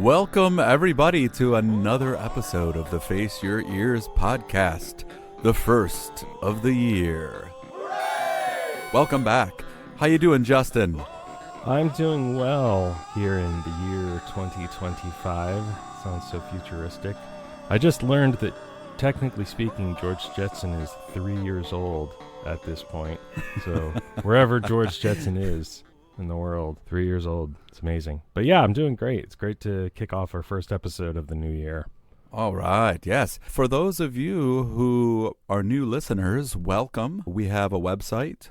Welcome, everybody, to another episode of the Face Your Ears podcast, the first of the year. Hooray! Welcome back. How you doing, Justin? I'm doing well here in the year 2025. Sounds so futuristic. I just learned that, technically speaking, George Jetson is 3 years old at this point. So wherever George Jetson is in the world, 3 years old. It's amazing. But yeah, I'm doing great. It's great to kick off our first episode of the new year. All right. Yes. For those of you who are new listeners, welcome. We have a website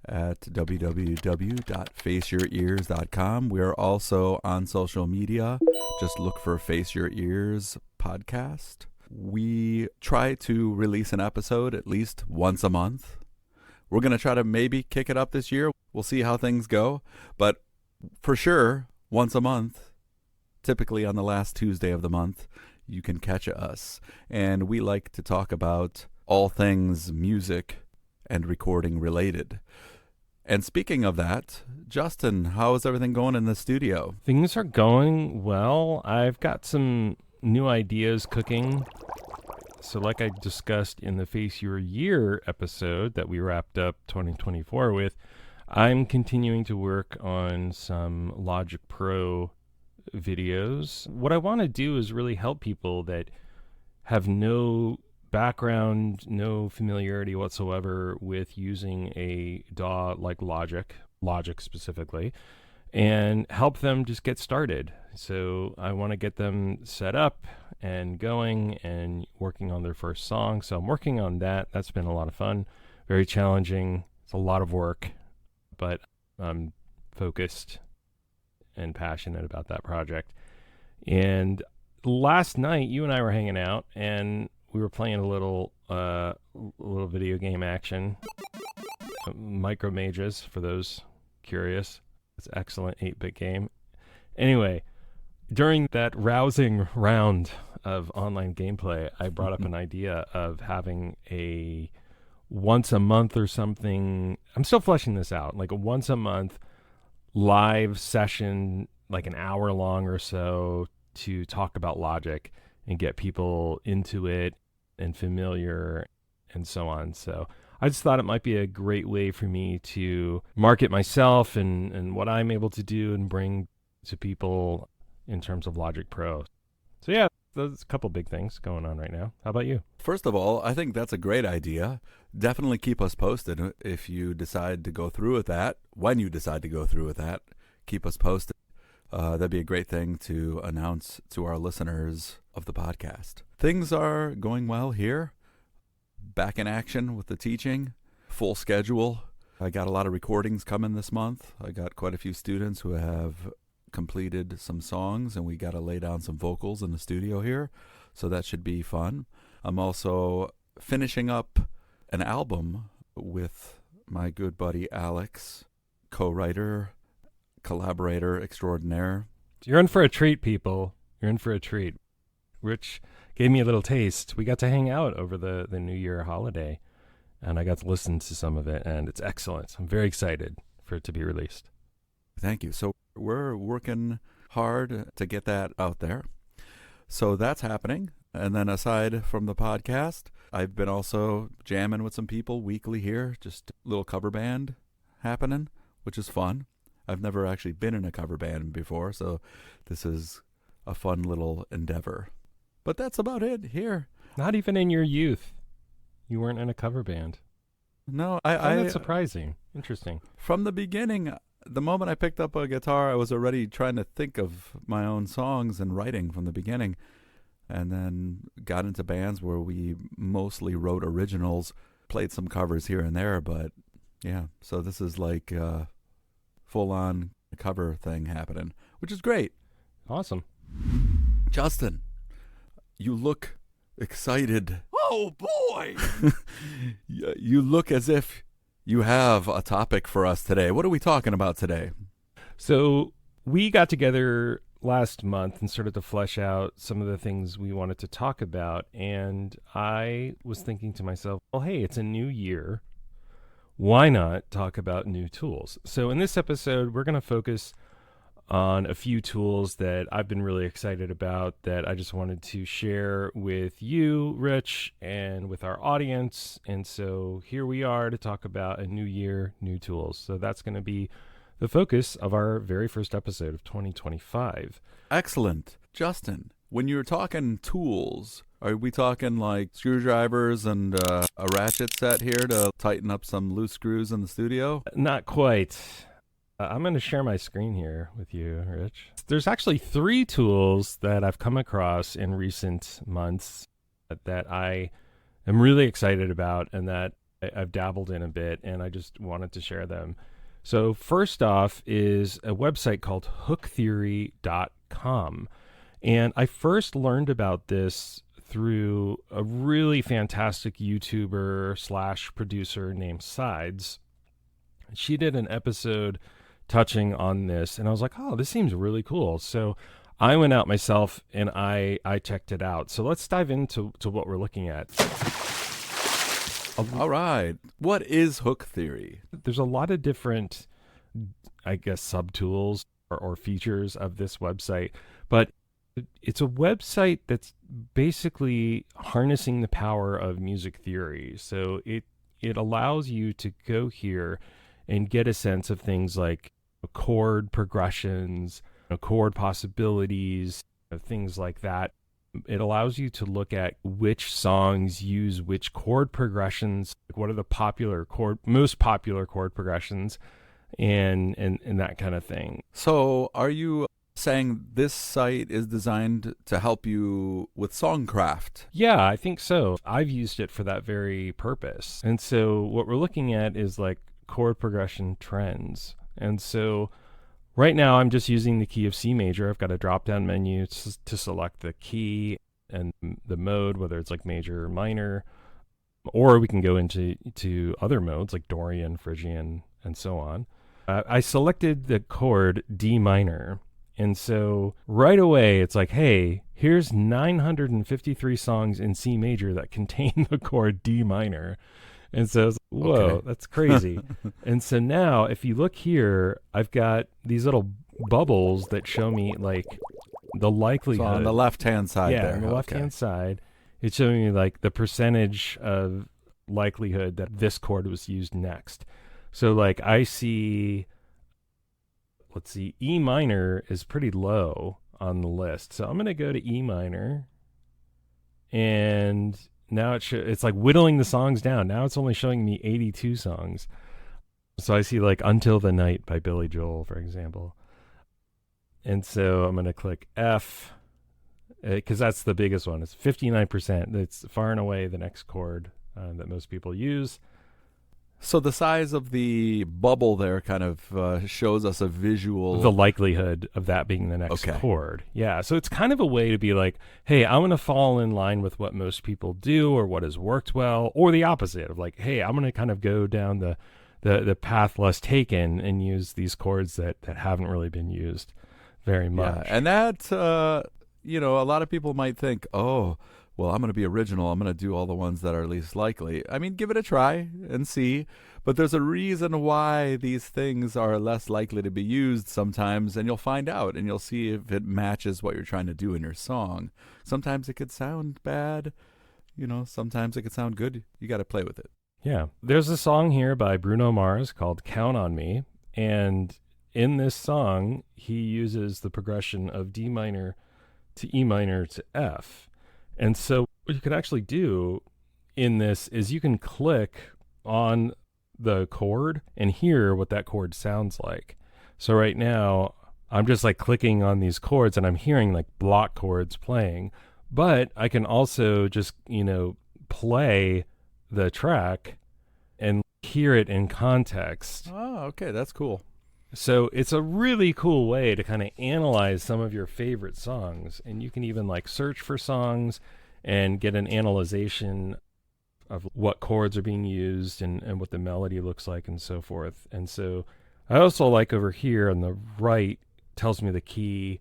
at www.faceyourears.com. We're also on social media. Just look for Face Your Ears podcast. We try to release an episode at least once a month. We're going to try to maybe kick it up this year. We'll see how things go. But for sure, once a month, typically on the last Tuesday of the month, you can catch us. And we like to talk about all things music and recording related. And speaking of that, Justin, how is everything going in the studio? Things are going well. I've got some new ideas cooking. So like I discussed in the Face Your Year episode that we wrapped up 2024 with, I'm continuing to work on some Logic Pro videos. What I want to do is really help people that have no background, no familiarity whatsoever with using a DAW like Logic specifically, and help them just get started. So I want to get them set up and going and working on their first song. So I'm working on that. That's been a lot of fun, very challenging. It's a lot of work, but I'm focused and passionate about that project. And last night, you and I were hanging out, and we were playing a little video game action, Micro Mages, for those curious. It's an excellent 8-bit game. Anyway, during that rousing round of online gameplay, I brought up an idea of having a once a month or something. I'm still fleshing this out, like a once a month live session, like an hour long or so, to talk about Logic and get people into it and familiar and so on. So I just thought it might be a great way for me to market myself and what I'm able to do and bring to people in terms of Logic Pro. So yeah, there's a couple big things going on right now. How about you? First of all, I think that's a great idea. Definitely keep us posted if you decide to go through with that. When you decide to go through with that, keep us posted. That'd be a great thing to announce to our listeners of the podcast. Things are going well here. Back in action with the teaching. Full schedule. I got a lot of recordings coming this month. I got quite a few students who have completed some songs, and we got to lay down some vocals in the studio here. So that should be fun. I'm also finishing up an album with my good buddy Alex, co-writer, collaborator extraordinaire. You're in for a treat, people. You're in for a treat. Rich gave me a little taste. We got to hang out over the New Year holiday, and I got to listen to some of it, and it's excellent. I'm very excited for it to be released. Thank you. So we're working hard to get that out there. So that's happening. And then aside from the podcast, I've been also jamming with some people weekly here, just a little cover band happening, which is fun. I've never actually been in a cover band before, so this is a fun little endeavor. But that's about it here. Not even in your youth, you weren't in a cover band. No, I find that surprising. Interesting. From the beginning, the moment I picked up a guitar, I was already trying to think of my own songs and writing from the beginning. And then got into bands where we mostly wrote originals, played some covers here and there. But yeah, so this is like a full-on cover thing happening, which is great. Awesome. Justin, you look excited. Oh, boy! You look as if you have a topic for us today. What are we talking about today? So we got together last month and started to flesh out some of the things we wanted to talk about. And I was thinking to myself, well, hey, it's a new year. Why not talk about new tools? So in this episode, we're going to focus on a few tools that I've been really excited about that I just wanted to share with you, Rich, and with our audience. And so here we are to talk about a new year, new tools. So that's going to be the focus of our very first episode of 2025. Excellent. Justin, when you're talking tools, are we talking like screwdrivers and a ratchet set here to tighten up some loose screws in the studio? Not quite. I'm going to share my screen here with you, Rich. There's actually 3 tools that I've come across in recent months that I am really excited about and that I've dabbled in a bit, and I just wanted to share them. So first off is a website called hooktheory.com. And I first learned about this through a really fantastic YouTuber / producer named Sides. She did an episode touching on this, and I was like, oh, this seems really cool. So I went out myself and I checked it out. So let's dive into what we're looking at. All right. What is hook theory? There's a lot of different, I guess, subtools or features of this website, but it's a website that's basically harnessing the power of music theory. So it allows you to go here and get a sense of things like chord progressions, chord possibilities, things like that. It allows you to look at which songs use which chord progressions, like what are the most popular chord progressions, and that kind of thing. So are you saying this site is designed to help you with songcraft? Yeah, I think so. I've used it for that very purpose. And so what we're looking at is like chord progression trends. And so right now I'm just using the key of C major. I've got a drop-down menu to select the key and the mode, whether it's like major or minor, or we can go into other modes like Dorian, Phrygian, and so on. I selected the chord D minor. And so right away it's like, hey, here's 953 songs in C major that contain the chord D minor. And so it's like, whoa, okay. That's crazy. And so now if you look here, I've got these little bubbles that show me like the likelihood. So on the left-hand side there. Yeah, on the left-hand side, it's showing me like the percentage of likelihood that this chord was used next. So like I see, let's see, E minor is pretty low on the list. So I'm going to go to E minor, and now it's like whittling the songs down. Now it's only showing me 82 songs. So I see like Until the Night by Billy Joel, for example. And so I'm going to click F because that's the biggest one. It's 59%. It's far and away the next chord that most people use. So the size of the bubble there kind of shows us a visual... The likelihood of that being the next chord. Yeah, so it's kind of a way to be like, hey, I'm going to fall in line with what most people do or what has worked well, or the opposite of like, hey, I'm going to kind of go down the path less taken and use these chords that haven't really been used very much. Yeah, and that, a lot of people might think, oh... well, I'm going to be original. I'm going to do all the ones that are least likely. I mean, give it a try and see. But there's a reason why these things are less likely to be used sometimes, and you'll find out, and you'll see if it matches what you're trying to do in your song. Sometimes it could sound bad. Sometimes it could sound good. You got to play with it. Yeah. There's a song here by Bruno Mars called Count on Me. And in this song, he uses the progression of D minor to E minor to F. And so what you can actually do in this is you can click on the chord and hear what that chord sounds like. So right now I'm just like clicking on these chords and I'm hearing like block chords playing, but I can also just, play the track and hear it in context. Oh, okay. That's cool. So it's a really cool way to kind of analyze some of your favorite songs. And you can even like search for songs and get an analyzation of what chords are being used and what the melody looks like and so forth. And so I also like over here on the right, tells me the key,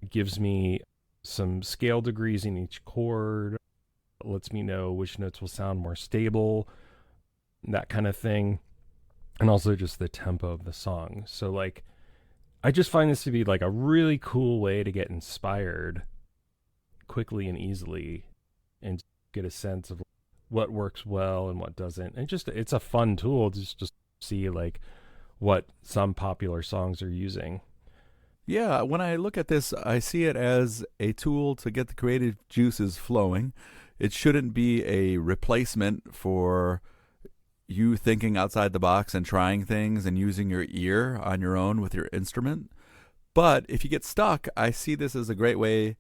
gives me some scale degrees in each chord, lets me know which notes will sound more stable, that kind of thing. And also just the tempo of the song. So like I just find this to be like a really cool way to get inspired quickly and easily and get a sense of what works well and what doesn't. And just, it's a fun tool to just see like what some popular songs are using. Yeah, when I look at this, I see it as a tool to get the creative juices flowing. It shouldn't be a replacement for you thinking outside the box and trying things and using your ear on your own with your instrument. But if you get stuck, I see this as a great way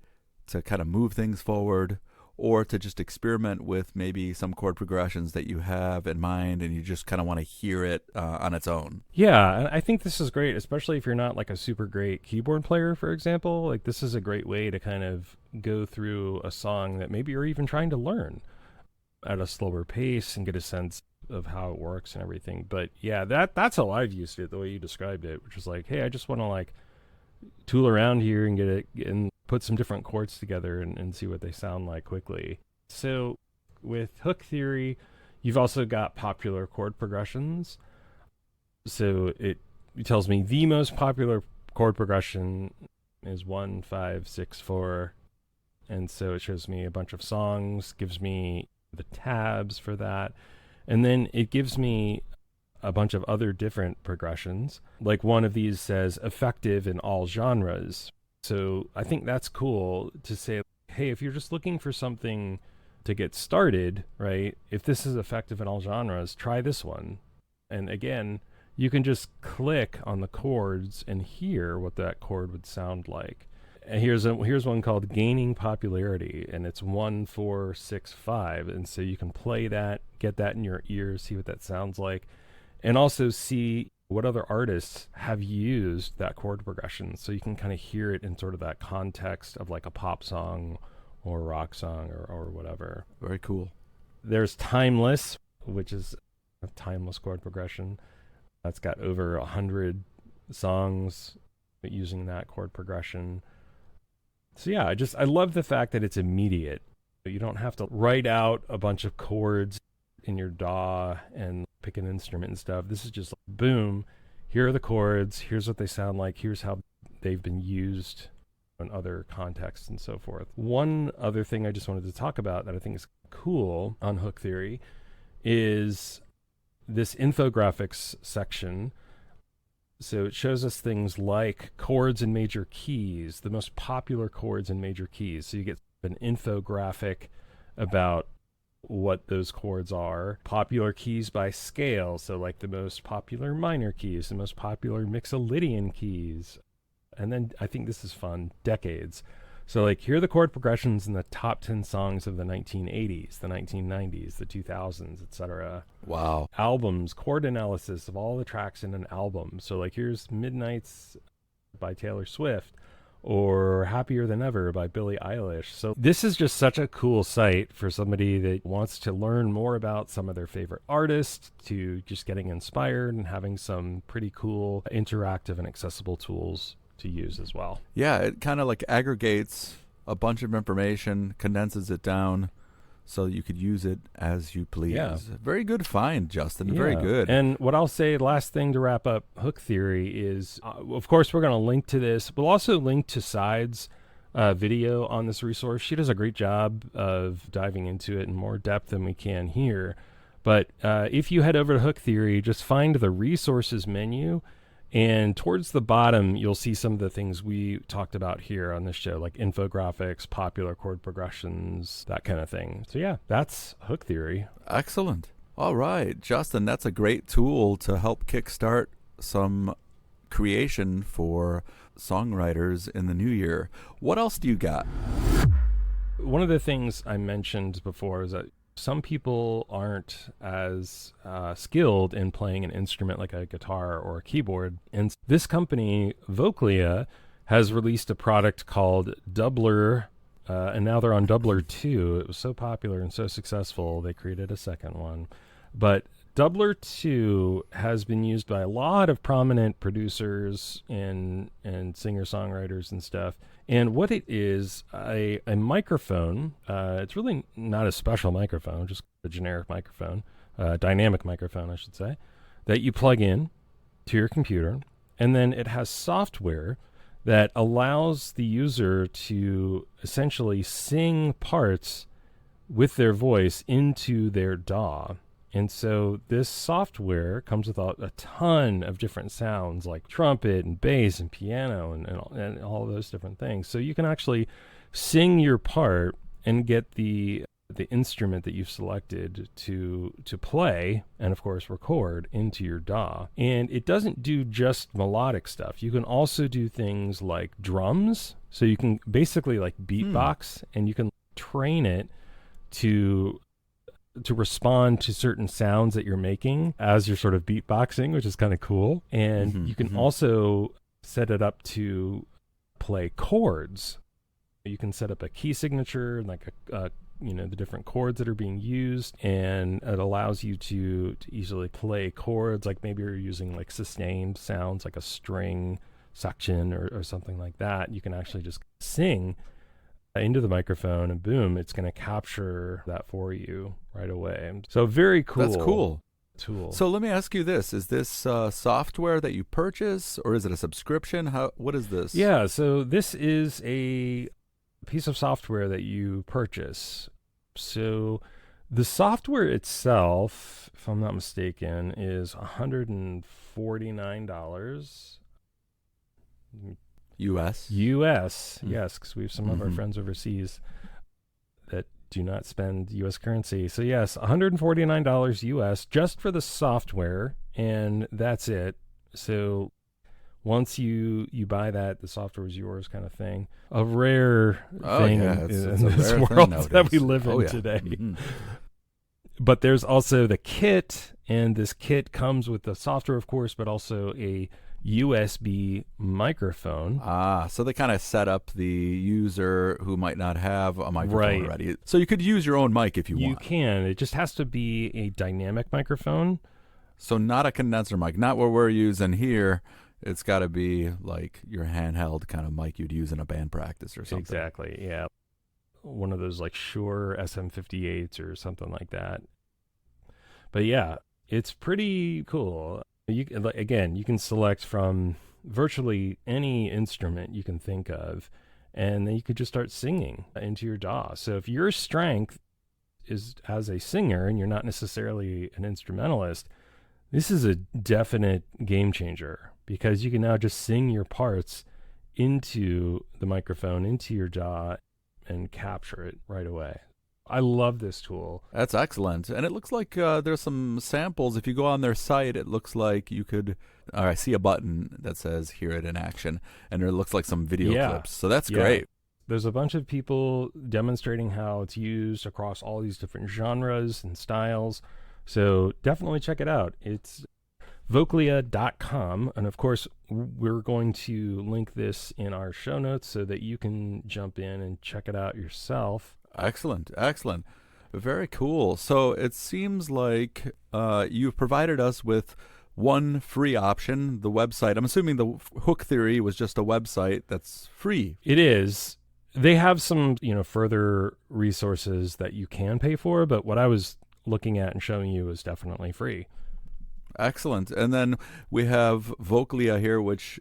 to kind of move things forward, or to just experiment with maybe some chord progressions that you have in mind and you just kind of want to hear it on its own. Yeah, and I think this is great, especially if you're not like a super great keyboard player, for example. Like, this is a great way to kind of go through a song that maybe you're even trying to learn at a slower pace and get a sense of how it works and everything. But yeah, that's how I've used it, the way you described it, which is like, hey, I just want to like tool around here and get it and put some different chords together and see what they sound like quickly. So with hook theory, you've also got popular chord progressions. So it tells me the most popular chord progression is 1, 5, 6, 4. And so it shows me a bunch of songs, gives me the tabs for that. And then it gives me a bunch of other different progressions. Like one of these says effective in all genres. So I think that's cool to say, hey, if you're just looking for something to get started, right? If this is effective in all genres, try this one. And again, you can just click on the chords and hear what that chord would sound like. And here's one called Gaining Popularity, and it's 1, 4, 6, 5. And so you can play that, get that in your ears, see what that sounds like, and also see what other artists have used that chord progression. So you can kind of hear it in sort of that context of like a pop song or a rock song or whatever. Very cool. There's Timeless, which is a timeless chord progression. That's got over 100 songs using that chord progression. So yeah, I love the fact that it's immediate. You don't have to write out a bunch of chords in your DAW and pick an instrument and stuff. This is just like, boom, here are the chords, here's what they sound like, here's how they've been used in other contexts and so forth. One other thing I just wanted to talk about that I think is cool on hook theory is this infographics section. So it shows us things like chords in major keys, the most popular chords in major keys. So you get an infographic about what those chords are. Popular keys by scale, so like the most popular minor keys, the most popular Mixolydian keys. And then I think this is fun, decades. So like here are the chord progressions in the top 10 songs of the 1980s, the 1990s, the 2000s, etc. Wow. Albums, chord analysis of all the tracks in an album. So like here's Midnights by Taylor Swift, or Happier Than Ever by Billie Eilish. So this is just such a cool site for somebody that wants to learn more about some of their favorite artists, to just getting inspired and having some pretty cool interactive and accessible tools to use as well. Yeah, it kind of like aggregates a bunch of information, condenses it down so you could use it as you please. Yeah. Very good find, Justin. Yeah. Very good. And what I'll say, last thing to wrap up hook theory is, of course, we're going to link to this. We'll also link to Side's video on this resource. She does a great job of diving into it in more depth than we can here. But if you head over to hook theory, just find the resources menu. And towards the bottom, you'll see some of the things we talked about here on this show, like infographics, popular chord progressions, that kind of thing. So yeah, that's hook theory. Excellent. All right, Justin, that's a great tool to help kickstart some creation for songwriters in the new year. What else do you got? One of the things I mentioned before is that some people aren't as skilled in playing an instrument like a guitar or a keyboard. And this company, Vochlea, has released a product called Dubler, and now they're on Dubler 2. It was so popular and so successful, they created a second one. But Dubler 2 has been used by a lot of prominent producers and singer-songwriters and stuff. And what it is, a microphone, it's really not a special microphone, just a generic microphone, dynamic microphone, I should say, that you plug in to your computer. And then it has software that allows the user to essentially sing parts with their voice into their DAW. And so this software comes with a ton of different sounds like trumpet and bass and piano and all of those different things. So you can actually sing your part and get the instrument that you've selected to play and, of course, record into your DAW. And it doesn't do just melodic stuff. You can also do things like drums. So you can basically like beatbox, and you can train it to respond to certain sounds that you're making as you're sort of beatboxing, which is kind of cool. And you can also set it up to play chords. You can set up a key signature, like the different chords that are being used, and it allows you to easily play chords, like maybe you're using like sustained sounds, like a string section or something like that. You can actually just sing into the microphone, and boom, it's going to capture that for you right away. So very cool. That's cool. Tool. So let me ask you this. Is this software that you purchase, or is it a subscription? What is this? Yeah, so this is a piece of software that you purchase. So the software itself, if I'm not mistaken, is $149. US? US, yes, because we have some of our friends overseas that do not spend US currency. So yes, $149 US just for the software, and that's it. So once you buy that, the software is yours, kind of thing. A rare thing in this world that we live in today. But there's also the kit, and this kit comes with the software, of course, but also a USB microphone. So they kind of set up the user who might not have a microphone already. So you could use your own mic if you want. You can. It just has to be a dynamic microphone. So not a condenser mic, not what we're using here. It's got to be like your handheld kind of mic you'd use in a band practice or something. Exactly, yeah. One of those like Shure SM58s or something like that. But yeah, it's pretty cool. You can select from virtually any instrument you can think of, and then you could just start singing into your DAW. So if your strength is as a singer and you're not necessarily an instrumentalist, this is a definite game changer, because you can now just sing your parts into the microphone, into your DAW, and capture it right away. I love this tool. That's excellent. And it looks like there's some samples. If you go on their site, it looks like you could I see a button that says hear it in action, and it looks like some video clips. So that's great. There's a bunch of people demonstrating how it's used across all these different genres and styles. So definitely check it out. It's Vochlea.com. And of course, we're going to link this in our show notes so that you can jump in and check it out yourself. Excellent. Very cool. So it seems like you've provided us with one free option, the website. I'm assuming the Hook Theory was just a website that's free. It is. They have some, further resources that you can pay for, but what I was looking at and showing you is definitely free. Excellent. And then we have Vochlea here, which,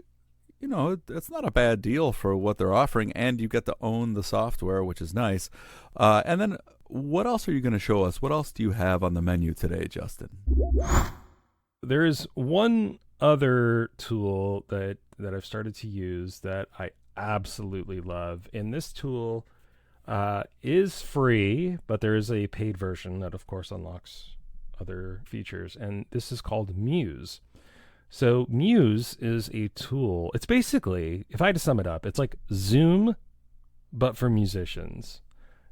it's not a bad deal for what they're offering, and you get to own the software, which is nice. And then what else are you going to show us? What else do you have on the menu today, Justin? There is one other tool that I've started to use that I absolutely love. And this tool is free, but there is a paid version that, of course, unlocks other features. And this is called Muse. So Muse is a tool. It's basically, if I had to sum it up, it's like Zoom, but for musicians.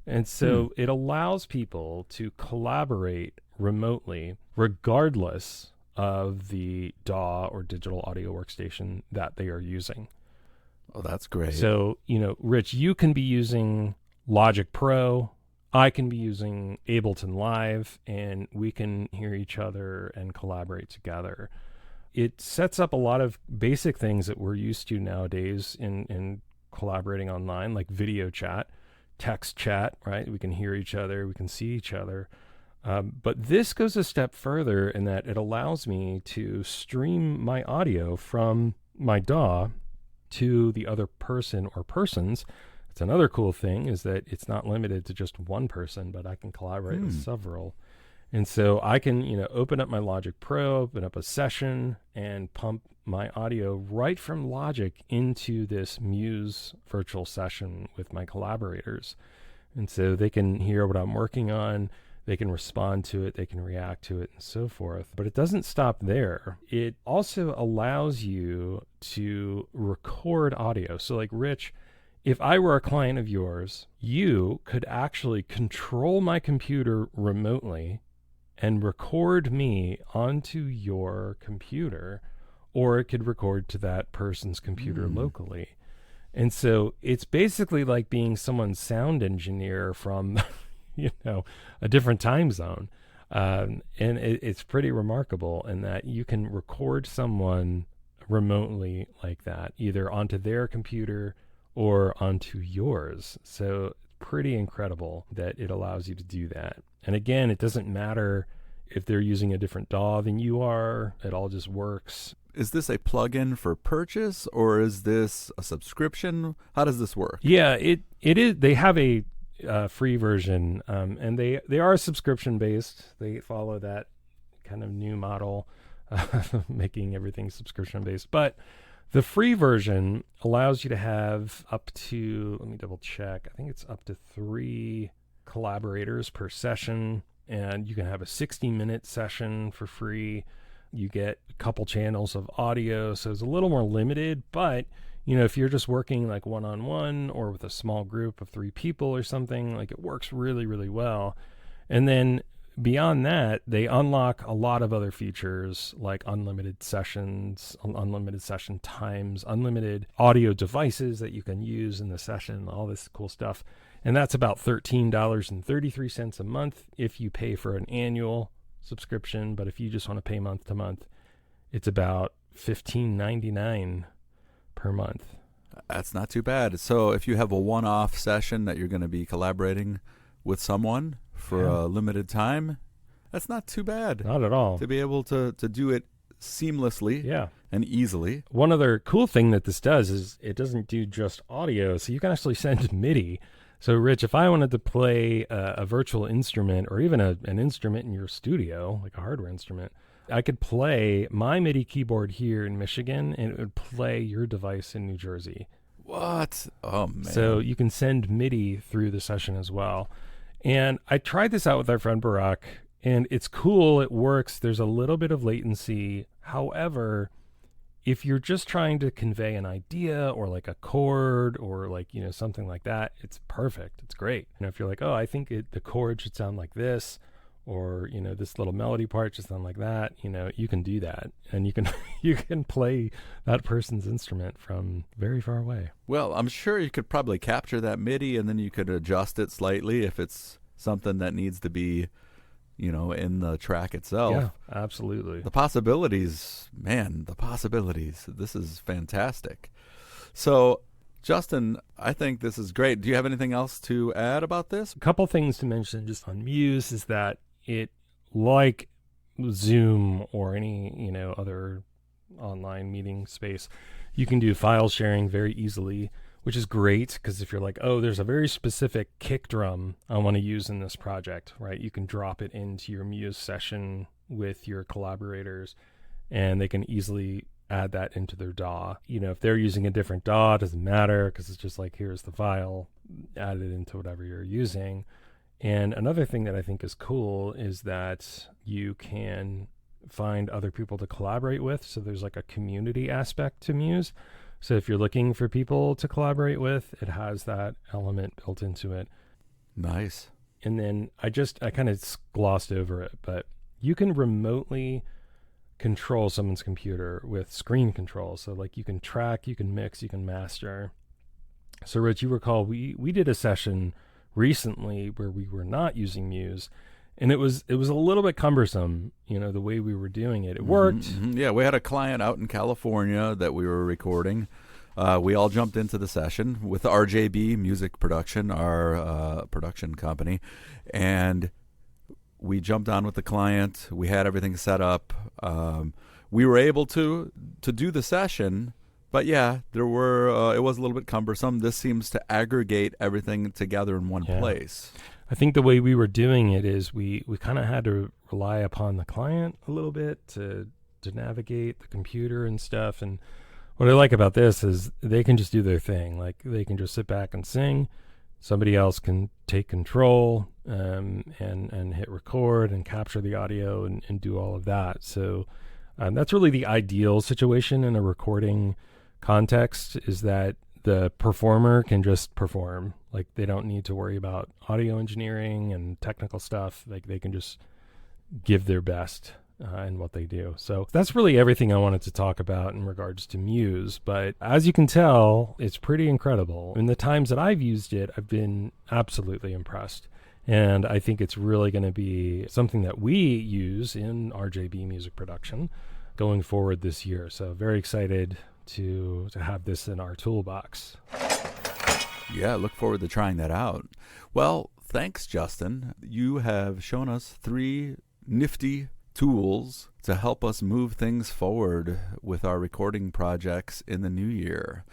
And so it allows people to collaborate remotely, regardless of the DAW or digital audio workstation that they are using. Oh, that's great. So, Rich, you can be using Logic Pro. I can be using Ableton Live, and we can hear each other and collaborate together. It sets up a lot of basic things that we're used to nowadays in collaborating online, like video chat, text chat, right? We can hear each other, we can see each other. But this goes a step further in that it allows me to stream my audio from my DAW to the other person or persons. It's another cool thing is that it's not limited to just one person, but I can collaborate with several. And so I can, open up my Logic Pro, open up a session, and pump my audio right from Logic into this Muse virtual session with my collaborators. And so they can hear what I'm working on, they can respond to it, they can react to it, and so forth. But it doesn't stop there. It also allows you to record audio. So like Rich, if I were a client of yours, you could actually control my computer remotely and record me onto your computer, or it could record to that person's computer locally. And so it's basically like being someone's sound engineer from, a different time zone. And it's pretty remarkable in that you can record someone remotely like that, either onto their computer or onto yours. So pretty incredible that it allows you to do that. And again, it doesn't matter if they're using a different DAW than you are. It all just works. Is this a plugin for purchase, or is this a subscription? How does this work? Yeah, it is. They have a free version, and they are subscription based. They follow that kind of new model, making everything subscription based. But the free version allows you to have up to, let me double check, I think it's up to 3 collaborators per session, and you can have a 60-minute session for free. You get a couple channels of audio, so it's a little more limited, but if you're just working like one-on-one or with a small group of 3 people or something, like it works really, really well. And then beyond that, they unlock a lot of other features like unlimited sessions, unlimited session times, unlimited audio devices that you can use in the session, all this cool stuff. And that's about $13.33 a month if you pay for an annual subscription. But if you just want to pay month to month, it's about $15.99 per month. That's not too bad. So if you have a one-off session that you're going to be collaborating with someone for a limited time, that's not too bad. Not at all. To be able to do it seamlessly and easily. One other cool thing that this does is it doesn't do just audio, so you can actually send MIDI. So Rich, if I wanted to play a virtual instrument or even an instrument in your studio, like a hardware instrument, I could play my MIDI keyboard here in Michigan and it would play your device in New Jersey. What? Oh, man. So you can send MIDI through the session as well. And I tried this out with our friend Barack, and it's cool. It works. There's a little bit of latency. However, if you're just trying to convey an idea or like a chord or like, something like that, it's perfect. It's great. If you're like, oh, I think the chord should sound like this, or, this little melody part should sound like that, you can do that. And you can play that person's instrument from very far away. Well, I'm sure you could probably capture that MIDI and then you could adjust it slightly if it's something that needs to be, in the track itself. Yeah, absolutely. The possibilities, man, the possibilities. This is fantastic. So, Justin, I think this is great. Do you have anything else to add about this? A couple things to mention just on Muse is that it, like Zoom or any, other online meeting space, you can do file sharing very easily, which is great because if you're like, oh, there's a very specific kick drum I want to use in this project, right? You can drop it into your Muse session with your collaborators and they can easily add that into their DAW. If they're using a different DAW, it doesn't matter because it's just like, here's the file, add it into whatever you're using. And another thing that I think is cool is that you can find other people to collaborate with. So there's like a community aspect to Muse. So if you're looking for people to collaborate with, it has that element built into it. Nice. And then I kind of glossed over it, but you can remotely control someone's computer with screen control. So like you can track, you can mix, you can master. So Rich, you recall we did a session recently where we were not using Muse, and it was a little bit cumbersome, the way we were doing it. It worked. Mm-hmm. Yeah, we had a client out in California that we were recording. We all jumped into the session with RJB Music Production, our production company, and we jumped on with the client. We had everything set up. We were able to do the session But yeah, there were. It was a little bit cumbersome. This seems to aggregate everything together in one place. I think the way we were doing it is we kind of had to rely upon the client a little bit to navigate the computer and stuff. And what I like about this is they can just do their thing. Like they can just sit back and sing. Somebody else can take control and hit record and capture the audio and do all of that. So that's really the ideal situation in a recording context, is that the performer can just perform. Like they don't need to worry about audio engineering and technical stuff. Like they can just give their best in what they do. So that's really everything I wanted to talk about in regards to Muse. But as you can tell, it's pretty incredible. In the times that I've used it, I've been absolutely impressed. And I think it's really going to be something that we use in RJB music production going forward this year. So very excited to have this in our toolbox. Yeah, look forward to trying that out. Well, thanks, Justin. You have shown us 3 nifty tools to help us move things forward with our recording projects in the new year.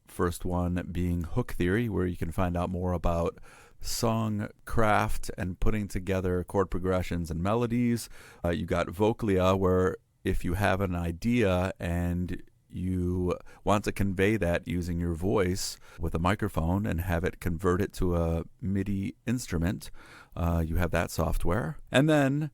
First one being Hook Theory, where you can find out more about song craft and putting together chord progressions and melodies. You got Vochlea, where if you have an idea and you want to convey that using your voice with a microphone and have it convert it to a MIDI instrument, you have that software. And then,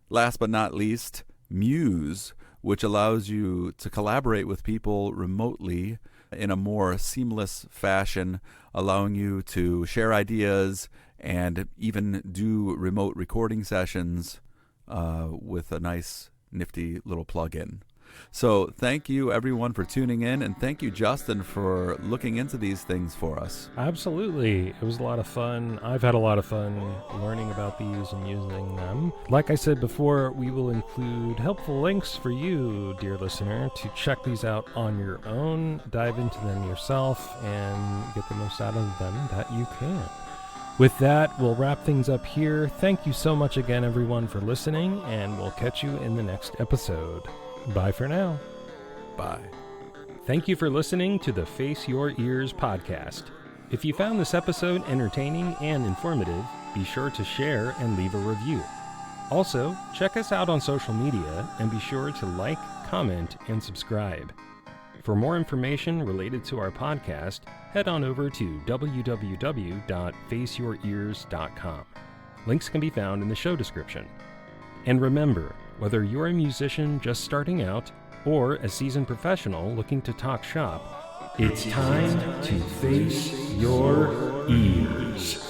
last but not least, Muse, which allows you to collaborate with people remotely in a more seamless fashion, allowing you to share ideas and even do remote recording sessions with a nice, nifty little plugin. So thank you, everyone, for tuning in, and thank you, Justin, for looking into these things for us. Absolutely. It was a lot of fun. I've had a lot of fun learning about these and using them. Like I said before, we will include helpful links for you, dear listener, to check these out on your own, dive into them yourself, and get the most out of them that you can. With that, we'll wrap things up here. Thank you so much again, everyone, for listening, and we'll catch you in the next episode. Bye for now. Bye. Thank you for listening to the Face Your Ears podcast. If you found this episode entertaining and informative, be sure to share and leave a review. Also, check us out on social media and be sure to like, comment, and subscribe. For more information related to our podcast, head on over to www.faceyourears.com. Links can be found in the show description. And remember, whether you're a musician just starting out or a seasoned professional looking to talk shop, it's time to face your ears.